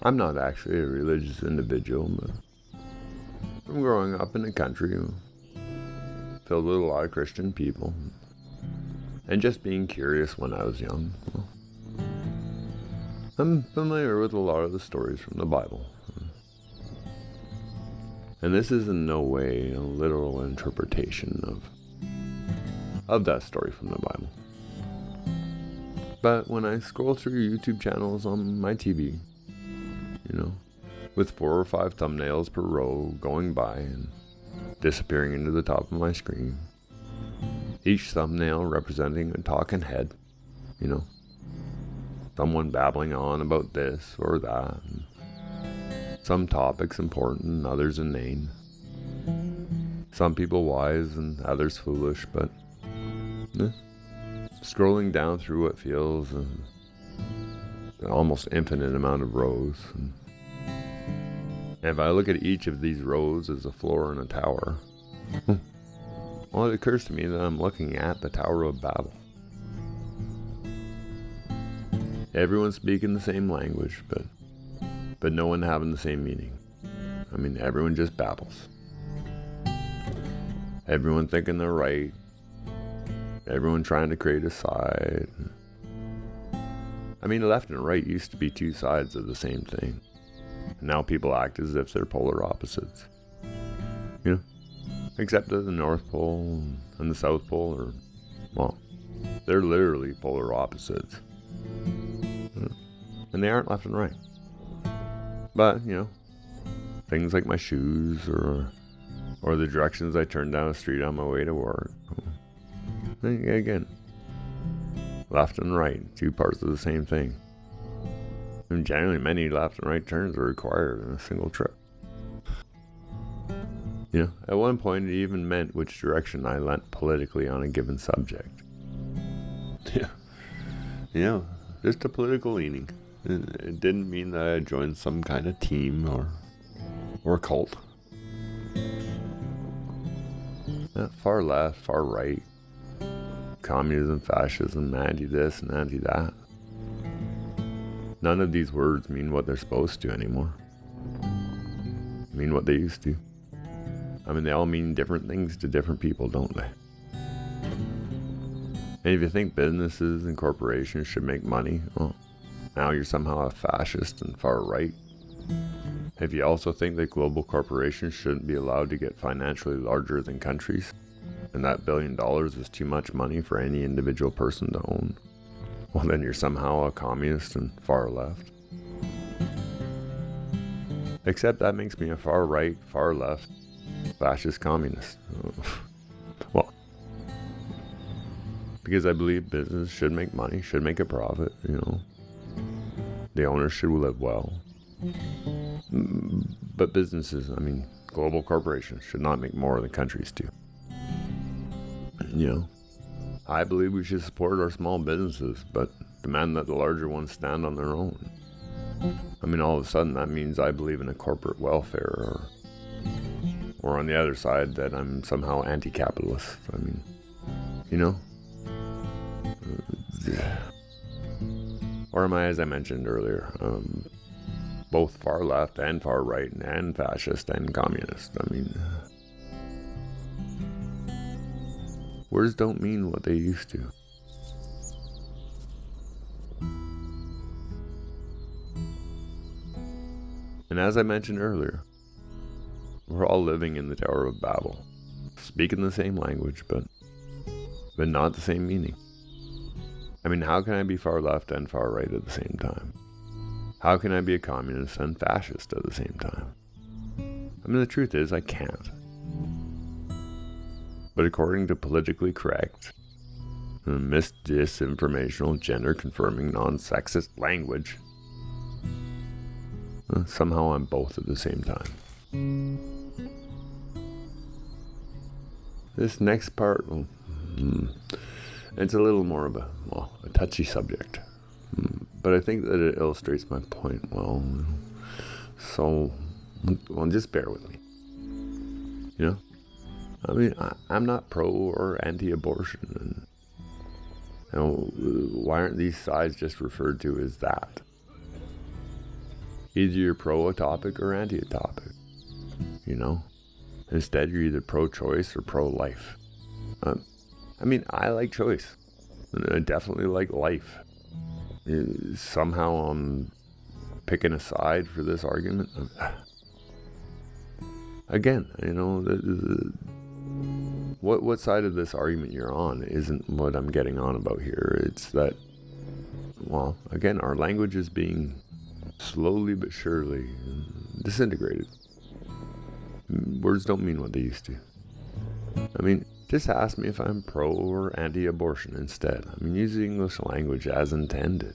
I'm not actually a religious individual, but from growing up in a country filled with a lot of Christian people, and just being curious when I was young, I'm familiar with a lot of the stories from the Bible. And this is in no way a literal interpretation of that story from the Bible. But when I scroll through YouTube channels on my TV, with 4 or 5 thumbnails per row going by and disappearing into the top of my screen, each thumbnail representing a talking head, someone babbling on about this or that, and some topics important and others inane, some people wise and others foolish, but scrolling down through what feels an almost infinite amount of rows. And if I look at each of these rows as a floor in a tower, well, it occurs to me that I'm looking at the Tower of Babel. Everyone speaking the same language, but no one having the same meaning. I mean, everyone just babbles. Everyone thinking they're right. Everyone trying to create a side. I mean, left and right used to be 2 sides of the same thing. And now people act as if they're polar opposites. Except that the North Pole and the South Pole they're literally polar opposites. And they aren't left and right. But, things like my shoes or the directions I turn down the street on my way to work. Again, left and right, 2 parts of the same thing. And generally, many left and right turns are required in a single trip. At one point, it even meant which direction I leant politically on a given subject. Just a political leaning. It didn't mean that I joined some kind of team or cult. Far left, far right, communism, fascism, anti-this and anti-that. None of these words mean what they're supposed to anymore. Mean what they used to. I mean, they all mean different things to different people, don't they? And if you think businesses and corporations should make money, well, now you're somehow a fascist and far right. If you also think that global corporations shouldn't be allowed to get financially larger than countries, and that $1 billion is too much money for any individual person to own, well, then you're somehow a communist and far left. Except that makes me a far right, far left, fascist communist. Well, because I believe business should make money, should make a profit, The owners should live well. But businesses, global corporations should not make more than countries do. I believe we should support our small businesses, but demand that the larger ones stand on their own. All of a sudden that means I believe in a corporate welfare, or on the other side that I'm somehow anti-capitalist. Or am I, as I mentioned earlier, both far left and far right and fascist and communist? Words don't mean what they used to. And as I mentioned earlier, we're all living in the Tower of Babel, speaking the same language, but not the same meaning. How can I be far left and far right at the same time? How can I be a communist and fascist at the same time? The truth is, I can't. But according to politically correct, disinformational, gender-confirming, non-sexist language, somehow I'm both at the same time. This next part, it's a little more of a touchy subject. But I think that it illustrates my point well. So, just bear with me. I'm not pro or anti-abortion. And why aren't these sides just referred to as that? Either you're pro a topic or anti a topic, you know? Instead, you're either pro-choice or pro-life. I mean, I like choice. And I definitely like life. Somehow I'm picking a side for this argument. Again, you know, what side of this argument you're on isn't what I'm getting on about here. It's that, well, again, our language is being slowly but surely disintegrated. Words don't mean what they used to. I mean, just ask me if I'm pro or anti-abortion instead. I mean, use the English language as intended.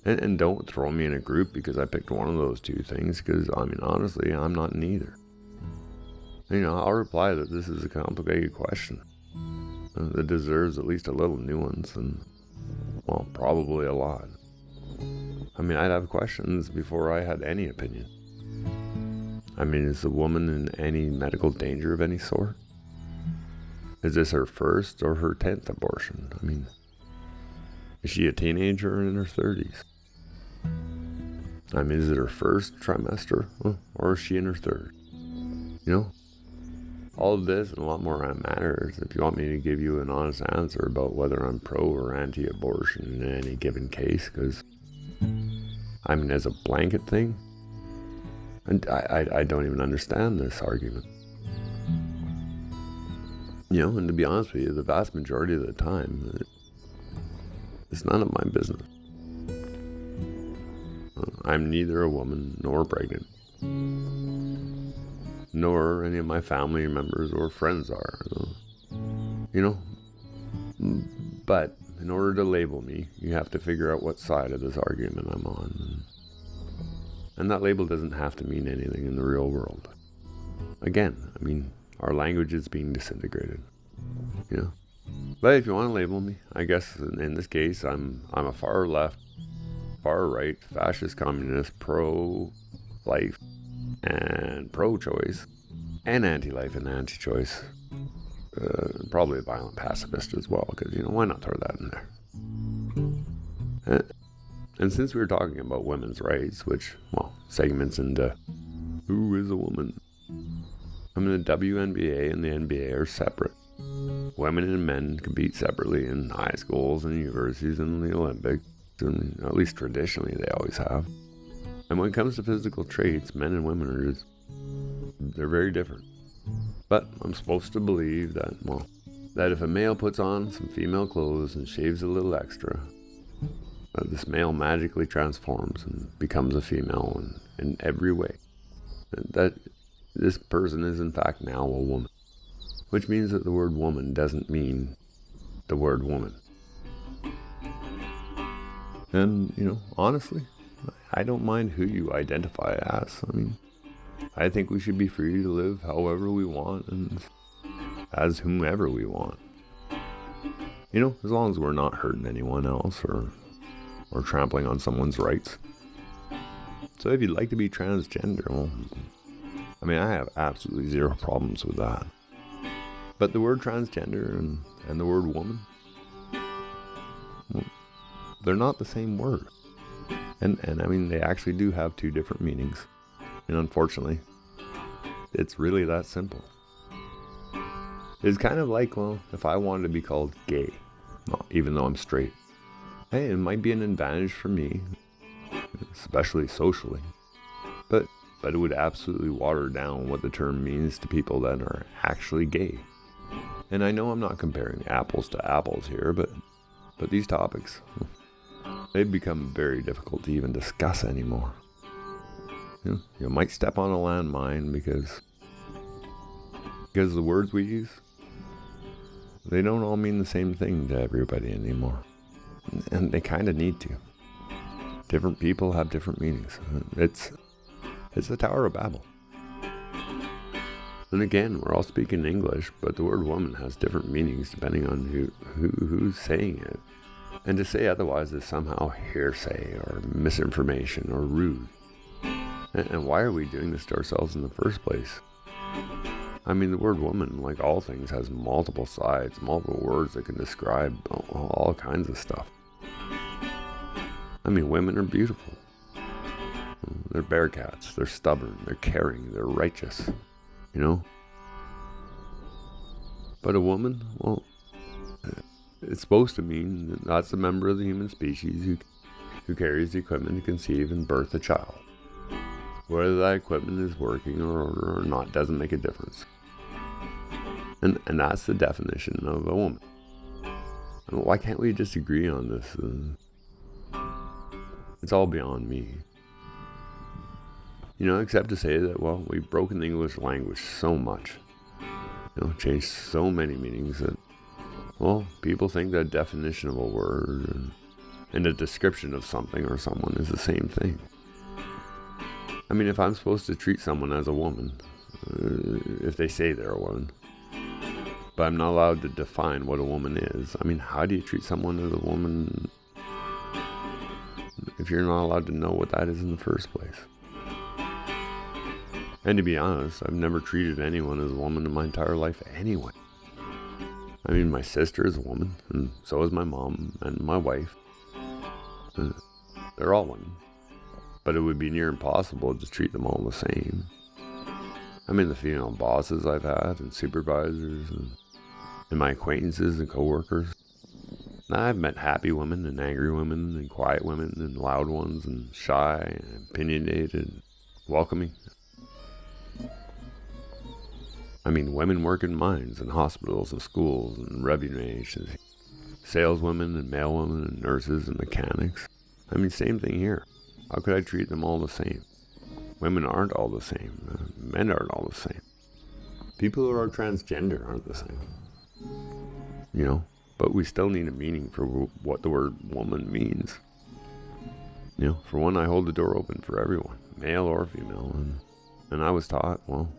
And don't throw me in a group because I picked one of those two things, because, I mean, honestly, I'm not in either. You know, I'll reply that this is a complicated question that deserves at least a little nuance and, well, probably a lot. I mean, I'd have questions before I had any opinion. I mean, is the woman in any medical danger of any sort? Is this her first or her 10th abortion? I mean, is she a teenager or in her 30s? I mean, is it her first trimester or is she in her third? You know, all of this and a lot more matters if you want me to give you an honest answer about whether I'm pro or anti-abortion in any given case, because, I mean, as a blanket thing, and I don't even understand this argument. You know, and to be honest with you, the vast majority of the time, it's none of my business. I'm neither a woman nor pregnant, nor any of my family members or friends are. You know, but in order to label me, you have to figure out what side of this argument I'm on. And that label doesn't have to mean anything in the real world. Again, I mean, our language is being disintegrated, you know. But if you want to label me, I guess in this case, I'm a far left, far right, fascist communist, pro-life and pro-choice, and anti-life and anti-choice. Probably a violent pacifist as well, because, you know, why not throw that in there? And since we were talking about women's rights, which, well, segments into who is a woman, I mean, the WNBA and the NBA are separate. Women and men compete separately in high schools and universities and the Olympics, and at least traditionally they always have. And when it comes to physical traits, men and women are just, they're very different. But I'm supposed to believe that, well, that if a male puts on some female clothes and shaves a little extra, this male magically transforms and becomes a female in every way. That this person is in fact now a woman. Which means that the word woman doesn't mean the word woman. And, you know, honestly, I don't mind who you identify as. I mean, I think we should be free to live however we want and as whomever we want. You know, as long as we're not hurting anyone else or trampling on someone's rights. So if you'd like to be transgender, well, I mean, I have absolutely zero problems with that. But the word transgender and the word woman, well, they're not the same word. And I mean, they actually do have two different meanings. And unfortunately, it's really that simple. It's kind of like, well, if I wanted to be called gay, well, even though I'm straight, hey, it might be an advantage for me, especially socially, but it would absolutely water down what the term means to people that are actually gay. And I know I'm not comparing apples to apples here, but these topics, they've become very difficult to even discuss anymore. You might step on a landmine because the words we use, they don't all mean the same thing to everybody anymore. And they kind of need to. Different people have different meanings. It's the Tower of Babel. And again, we're all speaking English, but the word woman has different meanings depending on who's saying it. And to say otherwise is somehow hearsay or misinformation or rude. And why are we doing this to ourselves in the first place? I mean, the word woman, like all things, has multiple sides, multiple words that can describe all kinds of stuff. I mean, women are beautiful. They're bearcats, they're stubborn, they're caring, they're righteous, you know? But a woman, well, it's supposed to mean that that's a member of the human species who carries the equipment to conceive and birth a child. Whether that equipment is working or not doesn't make a difference. And that's the definition of a woman. And why can't we just agree on this? It's all beyond me. You know, except to say that, well, we've broken the English language so much. You know, changed so many meanings that, well, people think that definition of a word and a description of something or someone is the same thing. I mean, if I'm supposed to treat someone as a woman, if they say they're a woman, but I'm not allowed to define what a woman is, I mean, how do you treat someone as a woman if you're not allowed to know what that is in the first place? And to be honest, I've never treated anyone as a woman in my entire life anyway. I mean, my sister is a woman, and so is my mom and my wife. They're all women. But it would be near impossible to treat them all the same. I mean, the female bosses I've had, and supervisors, and my acquaintances and coworkers. I've met happy women, and angry women, and quiet women, and loud ones, and shy, and opinionated, and welcoming. I mean, women work in mines and hospitals and schools and revenue agencies, saleswomen and mailwomen and nurses and mechanics. I mean, same thing here. How could I treat them all the same? Women aren't all the same. Men aren't all the same. People who are transgender aren't the same. You know, but we still need a meaning for what the word woman means. You know, for one, I hold the door open for everyone, male or female, and I was taught, well,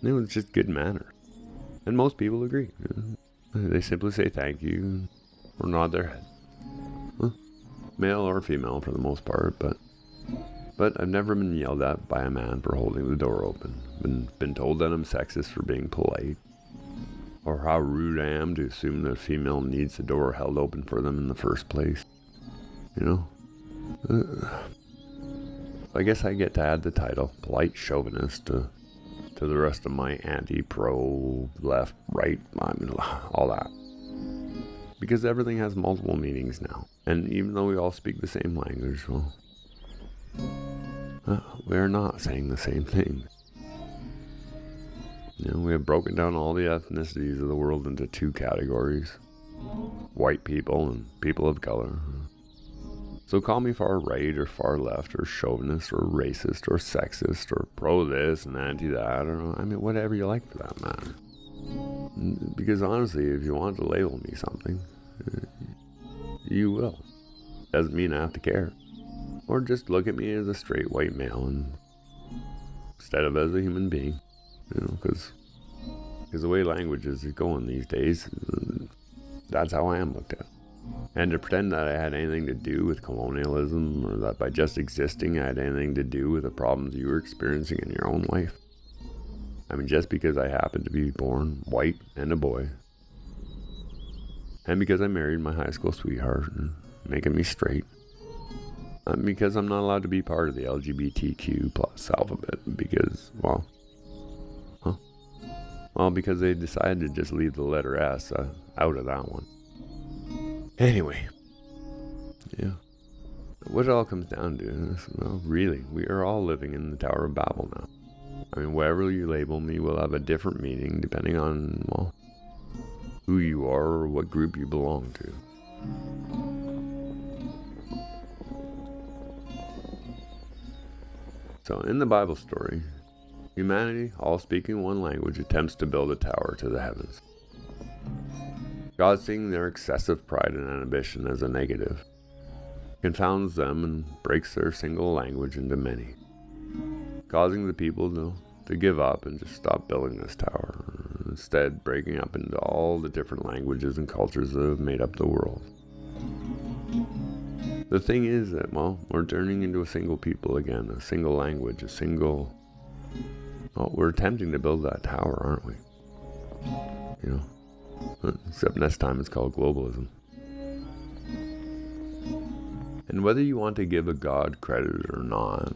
it was just good manners. And most people agree. They simply say thank you or nod their head. Male or female for the most part, but I've never been yelled at by a man for holding the door open. Been told that I'm sexist for being polite. Or how rude I am to assume that a female needs the door held open for them in the first place. You know? I guess I get to add the title, polite chauvinist, to the rest of my anti-pro, left, right, I mean, all that. Because everything has multiple meanings now. And even though we all speak the same language, well, we're not saying the same thing. You know, we have broken down all the ethnicities of the world into two categories. White people and people of color. So call me far right or far left or chauvinist or racist or sexist or pro this and anti that, or I mean whatever you like for that matter. Because honestly, if you want to label me something, you will. Doesn't mean I have to care. Or just look at me as a straight white male instead of as a human being. You know, because the way languages is going these days, that's how I am looked at. And to pretend that I had anything to do with colonialism, or that by just existing I had anything to do with the problems you were experiencing in your own life. I mean, just because I happened to be born white and a boy, and because I married my high school sweetheart, and making me straight, because I'm not allowed to be part of the LGBTQ plus alphabet, because, because they decided to just leave the letter S out of that one. Anyway, yeah, what it all comes down to is, well, really, we are all living in the Tower of Babel now. I mean, whatever you label me will have a different meaning depending on, well, who you are or what group you belong to. So, in the Bible story, humanity, all speaking one language, attempts to build a tower to the heavens. God, seeing their excessive pride and ambition as a negative, confounds them and breaks their single language into many, causing the people to give up and just stop building this tower, instead breaking up into all the different languages and cultures that have made up the world. The thing is that, well, we're turning into a single people again, a single language, we're attempting to build that tower, aren't we? You know? Except next time it's called globalism. And whether you want to give a god credit or not,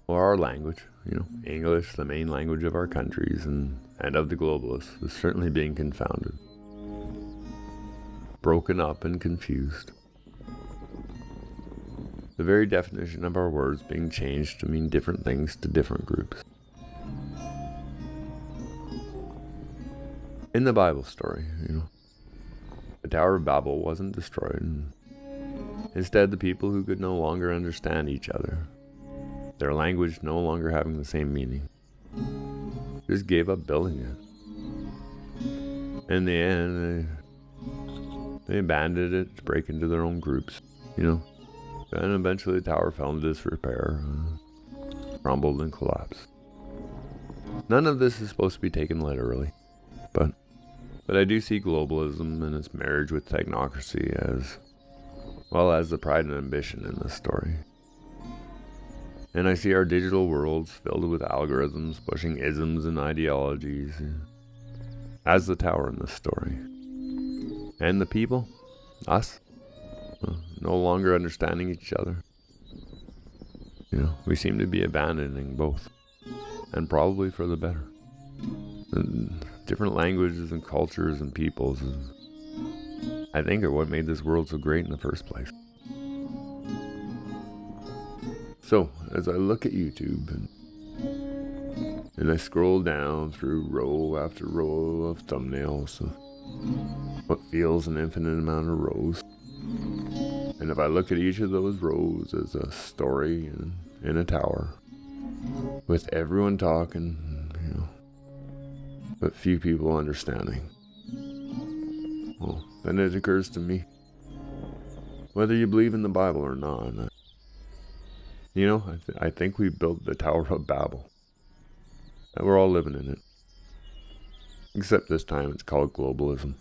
or our language, English, the main language of our countries and of the globalists, is certainly being confounded, broken up and confused. The very definition of our words being changed to mean different things to different groups. In the Bible story, the Tower of Babel wasn't destroyed. And instead, the people who could no longer understand each other, their language no longer having the same meaning, just gave up building it. In the end, they abandoned it to break into their own groups, And eventually the tower fell into disrepair, crumbled and collapsed. None of this is supposed to be taken literally, but I do see globalism and its marriage with technocracy as well as the pride and ambition in this story. And I see our digital worlds filled with algorithms pushing isms and ideologies as the tower in this story. And the people, us, no longer understanding each other. We seem to be abandoning both, and probably for the better. And different languages and cultures and peoples, I think, are what made this world so great in the first place. So, as I look at YouTube and I scroll down through row after row of thumbnails, what feels an infinite amount of rows, and if I look at each of those rows as a story in a tower, with everyone talking, but few people understanding, well, then it occurs to me, whether you believe in the Bible or not, I think we built the Tower of Babel, and we're all living in it. Except this time it's called globalism.